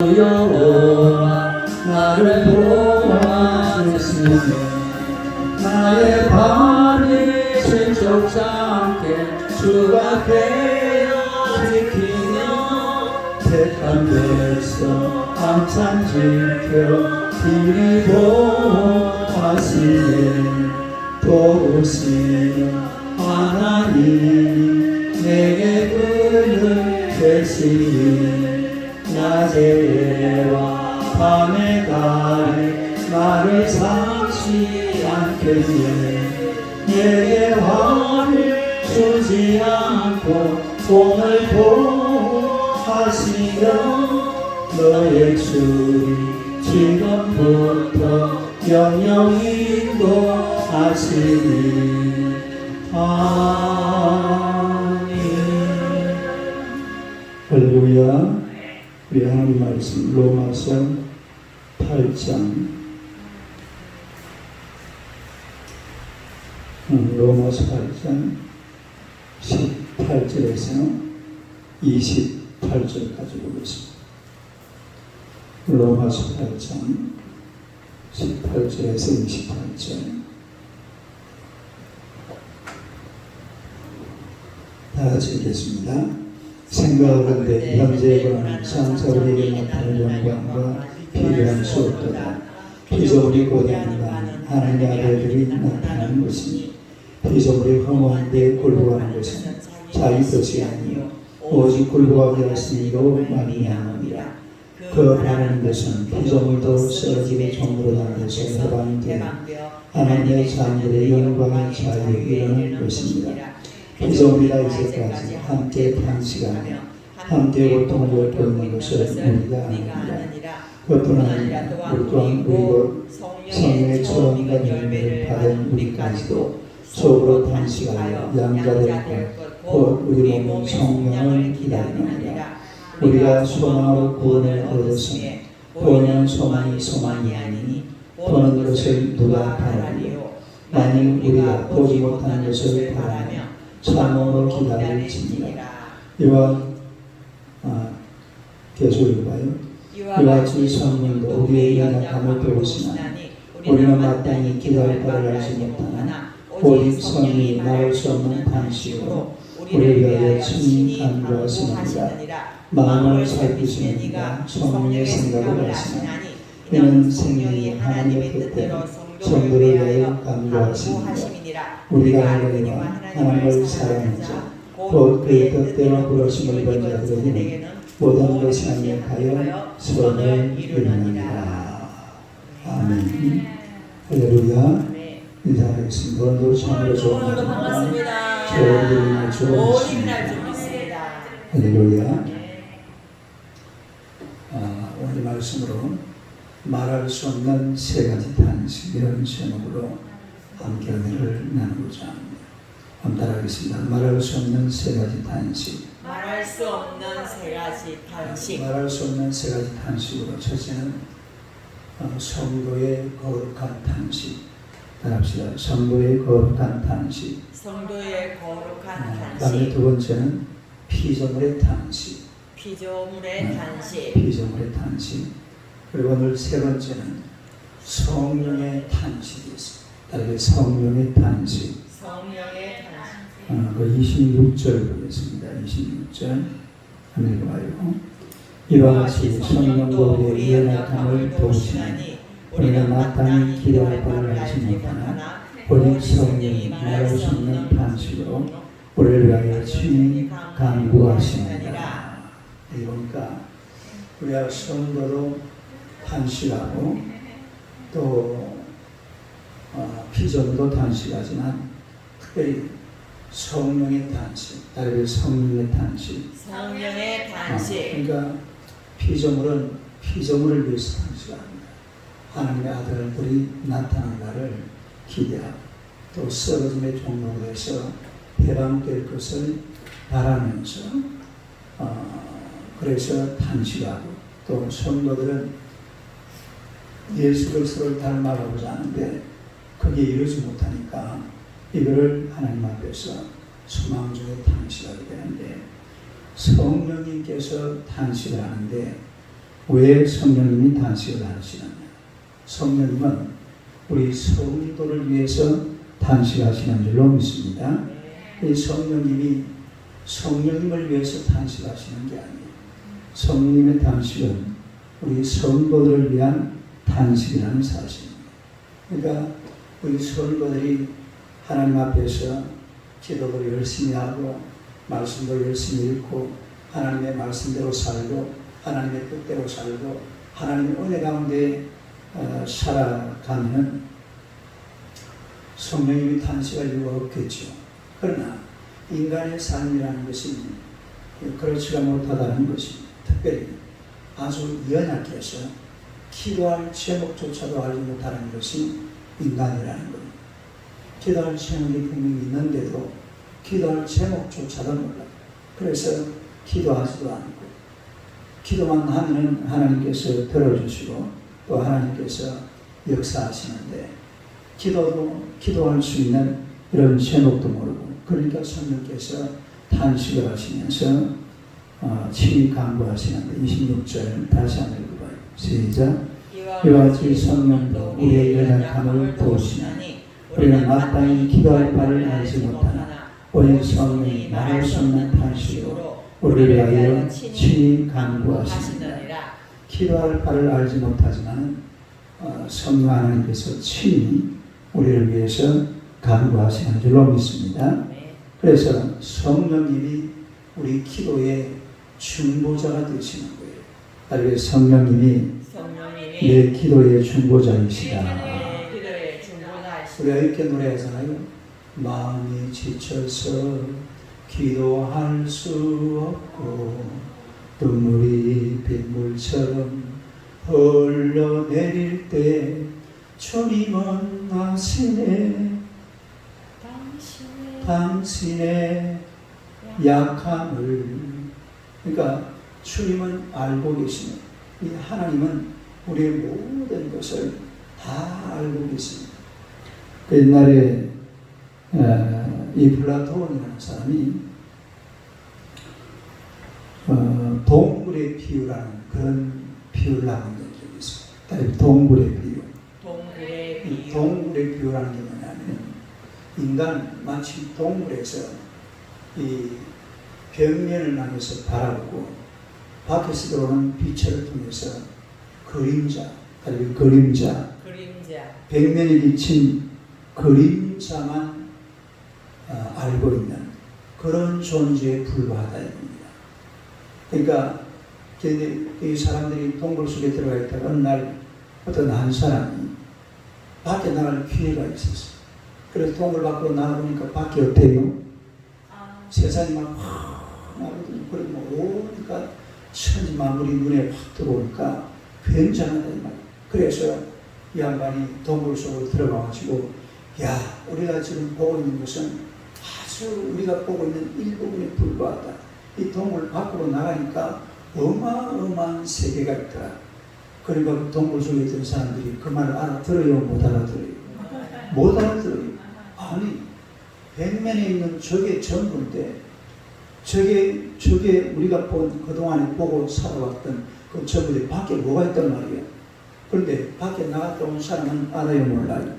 여호와 나를 보호하시네. 나의 발이 실족치 않게 주가 되어 지키며 택한 백성 항상 지켜 길이 보호하시네. 도우시는 하나님 내게 은을 되시니 낮에와 밤에 달에 나를 삼지 않겠네. 내게 화를 주지 않고 공을 보호하시며 너의 주리 지금부터 영영 인도하시니. 아멘. 할렐루야. 우리 하나님 말씀 로마서 8장 로마서 8장 18절에서 28절까지 보겠습니다. 로마서 8장 18절에서 28절 다 같이 읽겠습니다. 생각하건대 현재는 장차 우리에게 나타날 영광과 비교할 수 없도다. 피조물이 고대하는 하나님의 아들들이 나타나는 것이니 피조물이 허무한데 굴복하는 것은 자기 것이 아니요 오직 굴복하게 하시니로 말미암음이라. 그 바라는 것은 피조물도 쓰러짐의 종으로 당겨서 해방되어 하나님의 자녀들의 영광의 자유에 이르는 것입니다. 피조물이라 이제까지 함께 탄식하며 함께 고통을 겪는 것을 우리가 아느니라. 그뿐 아니라 우리 또한 우리 성령의 처음과 열매를 받은 우리까지도 속으로 탄식하여 양자될 것 곧 우리 몸 성령을 기다리느니라. 우리가 소망으로 구원을 얻었으니 구원은 소망이 아니니 보는 것을 누가 바라리요. 만일 우리가 보지 못하는 것을 바라며 참음으로 기다릴지니라. 이와 계속 읽어봐요. 이와 같이 성령도 우리의 연약함을 도우시나니 우리는 마땅히 기도할 바를 알지 못하나 오직 성령이 말할 수 없는 탄식으로 우리를 위하여 친히 간구하시느니라. 마음을 살피시는 이가 성령의 생각을 아시나니 이는 생명이 하나님의 뜻대로 성도를 위하여 간구하시니라. 우리가 알거니와 하나님을 사랑하는 자 곧 그의 뜻대로 부르심을 받은 자들에게는 모든 것이 합력하여 선을 이루느니라. 아멘. 할렐루야. 인사하겠습니다. 오늘도 참으로 좋은 날입니다. 좋은 날 좋습니다. 할렐루야. 오늘 말씀으로 말할 수 없는 세 가지 탄식, 이런 제목으로 함께 은혜를 나누고자 합니다. 한번 따라하겠습니다. 말할 수 없는 세 가지 탄식. 말할 수 없는 세 가지 탄식. 말할 수 없는 세 가지 탄식으로 첫째는 성도의 거룩한 탄식. 따라합시다. 성도의 거룩한 탄식. 성도의 거룩한 그다음에 탄식. 두 번째는 피조물의 탄식. 피조물의 탄식. 피조물의 탄식. 그리고 오늘 세 번째는 성령의 탄식이 있습니다. 따라서 성령의 탄식. 성령의 탄식. 그 26절 보겠습니다. 26절 한번 읽어봐요. 이와 같이 성령도 우리의 연약함을 도우시나니 우리가 마땅히 기도할 바를 알지 못하나 오직 성령이 말할 수 없는 탄식으로 우리를 위하여 친히 간구하시느니라. 여기 보니까 우리가 성도도 탄식하고 또 피조물도 탄식하지만 특별히 성령의 탄식, 다른 성령의 탄식. 성령의 탄식. 그러니까 피조물은 피조물을 위해서 탄식합니다. 하나님의 아들들이 나타난 날을 기대하고 또 쓰러짐의 종로로 해서 해방될 것을 바라면서 그래서 탄식하고 또 성도들은 예수 그리스도를 닮아가고자 하는데 그게 이루지 못하니까 이거를 하나님 앞에서 소망 중에 탄식하게 되는데 성령님께서 탄식을 하는데 왜 성령님이 탄식을 하시느냐? 성령님은 우리 성도를 위해서 탄식하시는 줄로 믿습니다. 이 성령님을 위해서 탄식하시는 게 아니에요. 성령님의 탄식은 우리 성도들을 위한 탄식이라는 사실입니다. 그러니까 우리 성도들이 하나님 앞에서 기도도 열심히 하고 말씀도 열심히 읽고 하나님의 말씀대로 살고 하나님의 뜻대로 살고 하나님의 은혜 가운데 살아가면 성령님이 탄식할 이유가 없겠죠. 그러나 인간의 삶이라는 것이 그렇지가 못하다는 것입니다. 특별히 아주 연약해서 기도할 제목조차도 알지 못하는 것이 인간이라는 겁니다. 기도할 제목이 분명히 있는데도 기도할 제목조차도 몰라요. 그래서 기도하지도 않고 기도만 하면 하나님께서 들어주시고 또 하나님께서 역사하시는데 기도할 수 있는 이런 제목도 모르고 그러니까 성령께서 탄식을 하시면서 친히 강구하시는데 26절 다시 한번 읽어봐요. 시작. 이와 같이 성령도 우리의 연약함을 도우시나니 우리는 마땅히 기도할 바를 알지 못하나 오직 성령이 말할 수 없는 탄식으로 우리를 위하여 친히 간구하시느니라. 기도할 바를 알지 못하지만 성령 하나님께서 친히 우리를 위해서 간구하시는 줄로 믿습니다. 그래서 성령님이 우리 기도의 중보자가 되시는 거예요. 다르게 성령님이 내 기도의 중보자이시다. 우리가 이렇게 노래하잖아요. 마음이 지쳐서 기도할 수 없고 눈물이 빗물처럼 흘러내릴 때 주님은 아시네 당신의 약함을. 그러니까 주님은 알고 계시네. 이 하나님은 우리의 모든 것을 다 알고 계십니다. 그 옛날에 이 플라톤이라는 사람이 동굴의 비유라는 그런 비유를 하고 있는 적이 있습니다. 동굴의 비유. 동굴의 비유라는 게 뭐냐면 인간 마치 동굴에서 이 벽면을 향해서 바라보고 밖에서 들어오는 빛을 통해서 그림자, 벽면에 비친 그림자만 알고 있는 그런 존재에 불과하다 이겁니다. 그러니까 이 사람들이 동굴 속에 들어가 있다가 어느 날 어떤 한 사람이 밖에 나갈 기회가 있었어요. 그래서 동굴 밖으로 나가보니까 밖에 어때요? 세상이 막 확 나거든요. 그리고 오니까 천지 만물이 눈에 확 들어오니까 굉장하다 이 말이에요. 그래서 이 양반이 동굴 속으로 들어가가지고 야, 우리가 지금 보고 있는 것은 아주 우리가 보고 있는 일부분에 불과하다. 이 동굴 밖으로 나가니까 어마어마한 세계가 있더라. 그러니까 동굴 속에 있던 사람들이 그 말을 알아들어요? 못 알아들어요? 못 알아들어요. 아니, 벽면에 있는 저게 전부인데 저게 우리가 그동안에 보고 살아왔던 그 전부들이 밖에 뭐가 있단 말이에요. 그런데 밖에 나갔다 온 사람은 알아요? 몰라요?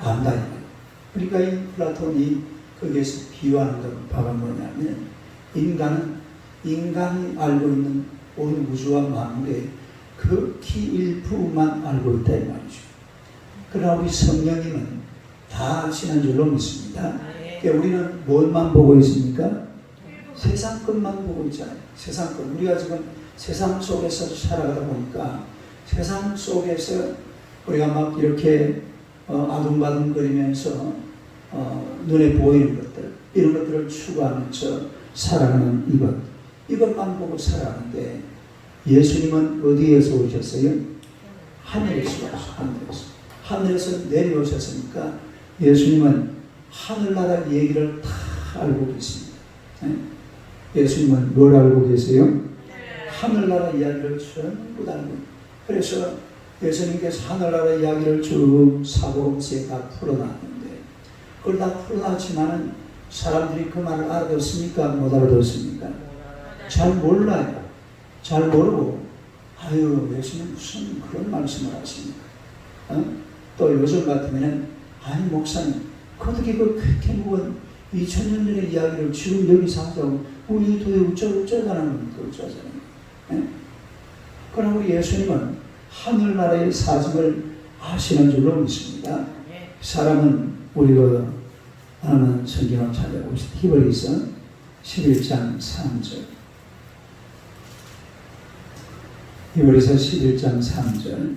안다요. 그러니까 이 플라톤이 거기에서 비유하는 바가 뭐냐면 인간이 알고 있는 온 우주와 만물의 극히 일부만 알고 있다 이 말이죠. 그러나 우리 성령님은 다 아시는 줄로 믿습니다. 그러니까 우리는 뭘만 보고 있습니까? 세상 것만 보고 있잖아요. 세상 것. 우리가 지금 세상 속에서 살아가다 보니까 세상 속에서 우리가 막 이렇게 아둥바둥거리면서 눈에 보이는 것들 이런 것들을 추구하면서 살아가는 이것만 보고 살아가는데 예수님은 어디에서 오셨어요? 하늘에서 오셨어요. 하늘에서 내려오셨으니까 예수님은 하늘나라 얘기를 다 알고 계십니다. 예수님은 뭘 알고 계세요? 하늘나라 이야기를 전부 다 알고 있습니다. 그래서 예수님께서 하늘나라 이야기를 쭉 사고롭게 다 풀어놨는데 그걸 다 풀어놨지만은 사람들이 그 말을 알아듣습니까? 못 알아듣습니까? 잘 몰라요. 잘 모르고 아유, 예수님 무슨 그런 말씀을 하십니까? 또 요즘 같으면 아니 목사님 어떻게 그렇게 무거운 2000년 전의 이야기를 지금 여기서 하자고 우리 도대체 어쩌다는 겁니까? 어쩌잖아요. 그러나 우리 예수님은 하늘나라의 사정을 아시는 줄로 믿습니다. 사람은 우리가 하나는 성경을 찾아봅시다. 히브리서 11장 3절. 히브리서 11장 3절.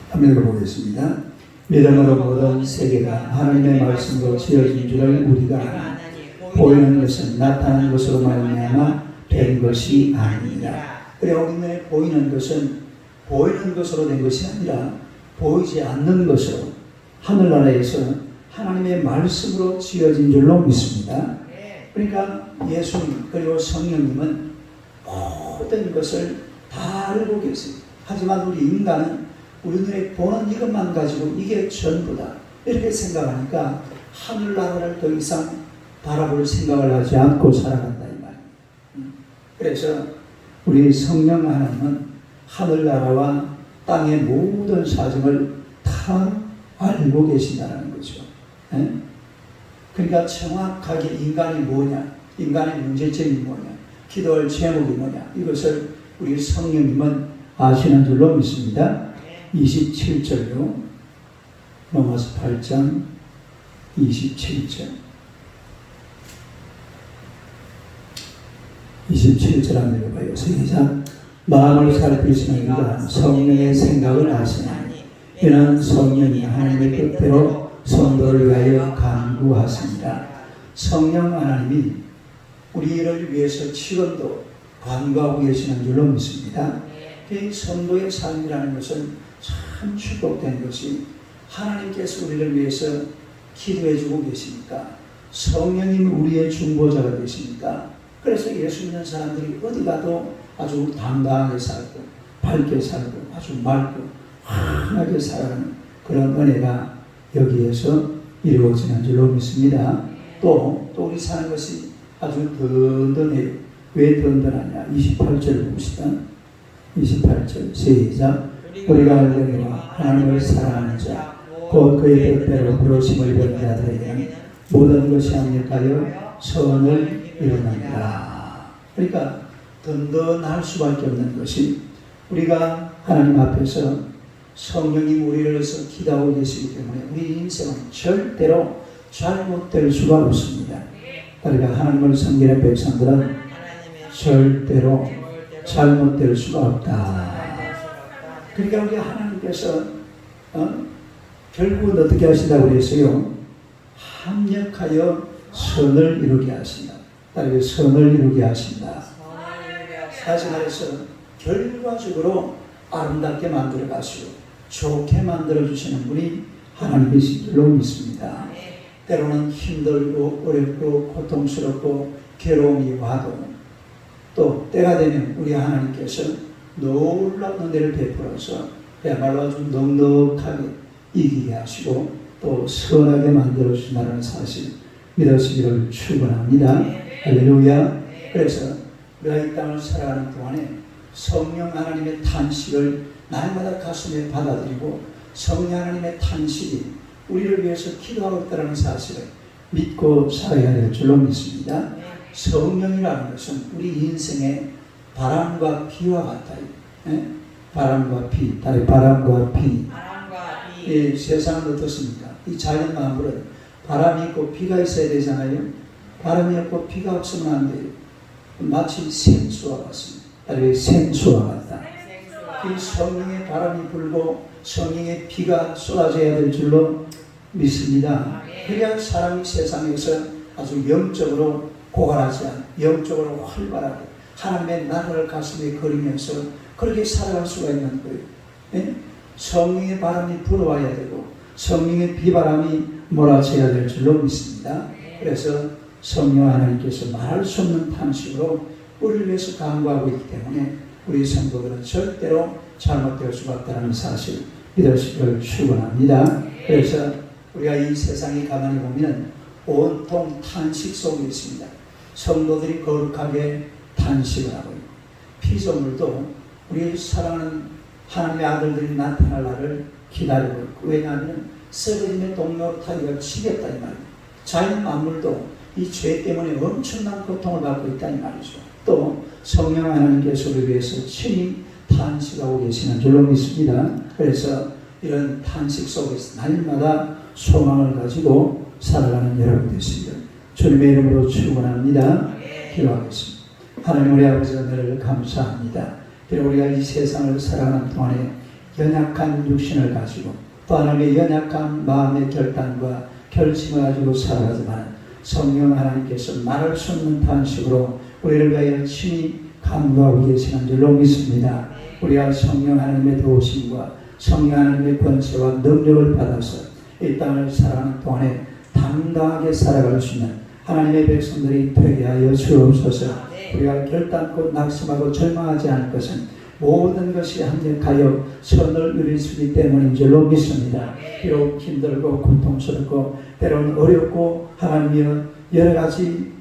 한번 읽어보겠습니다. 믿음으로 모든 세계가 하나님의 말씀으로 지어진 줄을 우리가 아니 보이는 것은 나타난 것으로 말미암아 된 것이 아니니라. 그래 우리는 보이는 것은 보이는 것으로 된 것이 아니라 보이지 않는 것으로 하늘나라에서 하나님의 말씀으로 지어진 줄로 믿습니다. 그러니까 예수님 그리고 성령님은 모든 것을 다 알고 계세요. 하지만 우리 인간은 우리 눈에 보는 이것만 가지고 이게 전부다 이렇게 생각하니까 하늘나라를 더 이상 바라볼 생각을 하지 않고 살아간다 이 말이에요. 그래서 우리 성령 하나님은 하늘나라와 땅의 모든 사정을 다 알고 계신다는 거죠. 그러니까 정확하게 인간이 뭐냐, 인간의 문제점이 뭐냐, 기도할 제목이 뭐냐 이것을 우리 성령님은 아시는 줄로 믿습니다. 27절로 로마서 8장 27절 27절 한번 읽어봐요. 시작. 마음을 살피시는 이가 성령의 생각을 아시나니 이는 성령이 하나님의 뜻대로 성도를 위하여 간구하십니다. 성령 하나님이 우리를 위해서 지금도 간구하고 계시는 줄로 믿습니다. 이 성도의 삶이라는 것은 참 축복된 것이 하나님께서 우리를 위해서 기도해주고 계시니까 성령님 우리의 중보자가 되시니까 그래서 예수 믿는 사람들이 어디 가도 아주 당당하게 살고 밝게 살고 아주 맑고 환하게 살아가는 그런 은혜가 여기에서 이루어지는 줄로 믿습니다. 또 우리 사는 것이 아주 든든해요. 왜 든든하냐? 28절 봅시다. 28절 시작. 우리가 알거니와 하나님을 사랑하는 자 곧 그의 뜻대로 부르심을 받은 자들에게는 모든 것이 합력하여 선을 이루느니라. 그러니까 든든할 수밖에 없는 것이 우리가 하나님 앞에서 성령님 우리를 위해서 기도하고 계시기 때문에 우리 인생은 절대로 잘못될 수가 없습니다. 그러니까 하나님을 섬기는 백성들은 절대로 잘못될 수가 없다. 그러니까 우리 하나님께서 결국은 어떻게 하신다고 그랬어요? 합력하여 선을 이루게 하신다. 따르게 선을 이루게 하신다. 다시 말해서 결과적으로 아름답게 만들어 가시고 좋게 만들어 주시는 분이 하나님이신 줄로 믿습니다. 때로는 힘들고 어렵고 고통스럽고 괴로움이 와도 또 때가 되면 우리 하나님께서 놀라운 은혜를 베풀어서 그야말로 아주 넉넉하게 이기게 하시고 또 선하게 만들어 주신다는 사실 믿으시기를 축원합니다. 할렐루야. 그래서 우리가 이 땅을 살아가는 동안에 성령 하나님의 탄식을 날마다 가슴에 받아들이고 성령 하나님의 탄식이 우리를 위해서 기도하고 있다는 사실을 믿고 살아야 될 줄로 믿습니다. 성령이라는 것은 우리 인생의 바람과 비와 같아요. 바람과 비, 다른 바람과 비. 이 세상은 어떻습니까? 이 자연 만물은 바람이 있고 비가 있어야 되잖아요. 바람이 없고 비가 없으면 안 돼요. 마치 생수와 같습니다. 다른 생수와 같다. 이 성령의 바람이 불고 성령의 비가 쏟아져야 될 줄로 믿습니다. 그래야 사람이 세상에서 아주 영적으로 고갈하지 않고 영적으로 활발하게 하나님의 나라를 가슴에 그리면서 그렇게 살아갈 수가 있는 거예요. 성령의 바람이 불어와야 되고 성령의 비바람이 몰아쳐야 될 줄로 믿습니다. 그래서 성령 하나님께서 말할 수 없는 탄식으로 우리를 위해서 간구하고 있기 때문에 우리 성도들은 절대로 잘못될 수가 없다는 사실 믿으시기를 축원합니다. 그래서 우리가 이 세상에 가만히 보면 온통 탄식 속에 있습니다. 성도들이 거룩하게 탄식을 하고 있고 피조물도 우리 사랑하는 하나님의 아들들이 나타날 날을 기다리고 있고 왜냐하면 썩어짐의 동력 타기가 치겠다 이 말이에요. 자연 만물도 이 죄 때문에 엄청난 고통을 받고 있다 이 말이죠. 또 성령 하나님께서 우리 위해서 친히 탄식하고 계시는 줄로 믿습니다. 그래서 이런 탄식 속에서 날마다 소망을 가지고 살아가는 여러분 되시길 주님의 이름으로 축원합니다. 기도하겠습니다. 하나님 우리 아버지 은혜를 감사합니다. 비록 우리가 이 세상을 살아가는 동안에 연약한 육신을 가지고 또 하나님의 연약한 마음의 결단과 결심을 가지고 살아가지만 성령 하나님께서 말할 수 없는 탄식으로 우리를 위하여 친히 간구하고 계시는 줄로 믿습니다. 우리가 성령 하나님의 도우심과 성령 하나님의 권세와 능력을 받아서 이 땅을 살아가는 동안에 당당하게 살아갈 수 있는 하나님의 백성들이 되게 하여 주옵소서. 우리가 결단코 낙심하고 절망하지 않을 것은 모든 것이 합력하여 선을 이룰 수 있기 때문인 줄로 믿습니다. 비록 힘들고 고통스럽고 때로는 어렵고 하나님이여 여러 가지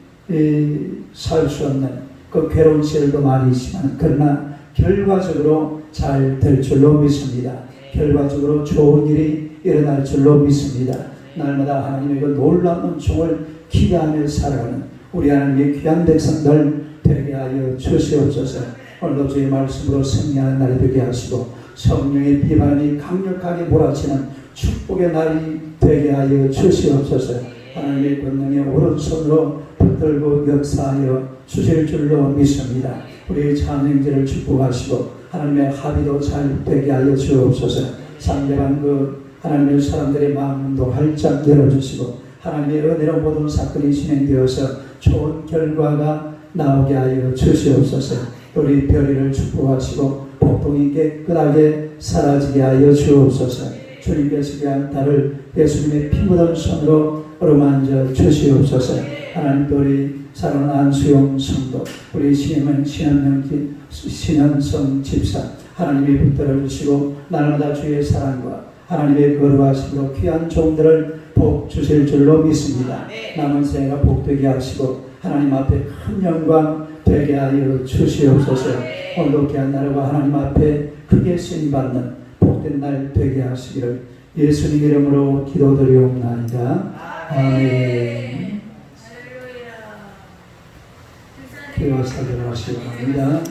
살 수 없는 그 괴로운 시절도 많이 있지만 그러나 결과적으로 잘 될 줄로 믿습니다. 결과적으로 좋은 일이 일어날 줄로 믿습니다. 날마다 하나님의 그 놀라운 은총을 기대하며 살아가는 우리 하나님의 귀한 백성들 되게 하여 주시옵소서. 오늘도 주의 말씀으로 승리하는 날이 되게 하시고 성령의 비바람이 강력하게 몰아치는 축복의 날이 되게 하여 주시옵소서. 하나님의 권능의 오른손으로 붙들고 역사하여 주실 줄로 믿습니다. 우리의 찬양제를 축복하시고 하나님의 합의도 잘 되게 하여 주옵소서. 상대방 하나님의 사람들의 마음도 활짝 열어주시고 하나님의 은혜로 모든 사건이 진행되어서 좋은 결과가 나오게 하여 주시옵소서. 우리 별이를 축복하시고 복동이 깨끗하게 사라지게 하여 주옵소서. 주님께서 귀한 딸을 예수님의 피 묻은 손으로 어루만져 주시옵소서. 하나님도 우리 사랑하는 안수용 성도 우리 신현성 집사 하나님이 붙들어 주시고 날마다 주의 사랑과 하나님의 거룩하심으로 귀한 종들을 복 주실 줄로 믿습니다. 남은 생애가 복되게 하시고 하나님 앞에 큰 영광 되게 하여 주시옵소서. 오늘도 귀한 나라가 하나님 앞에 크게 쓰임받는 복된 날 되게 하시기를 예수님 이름으로 기도드리옵나이다. 아멘. 기도하시도록 하시기 바랍니다.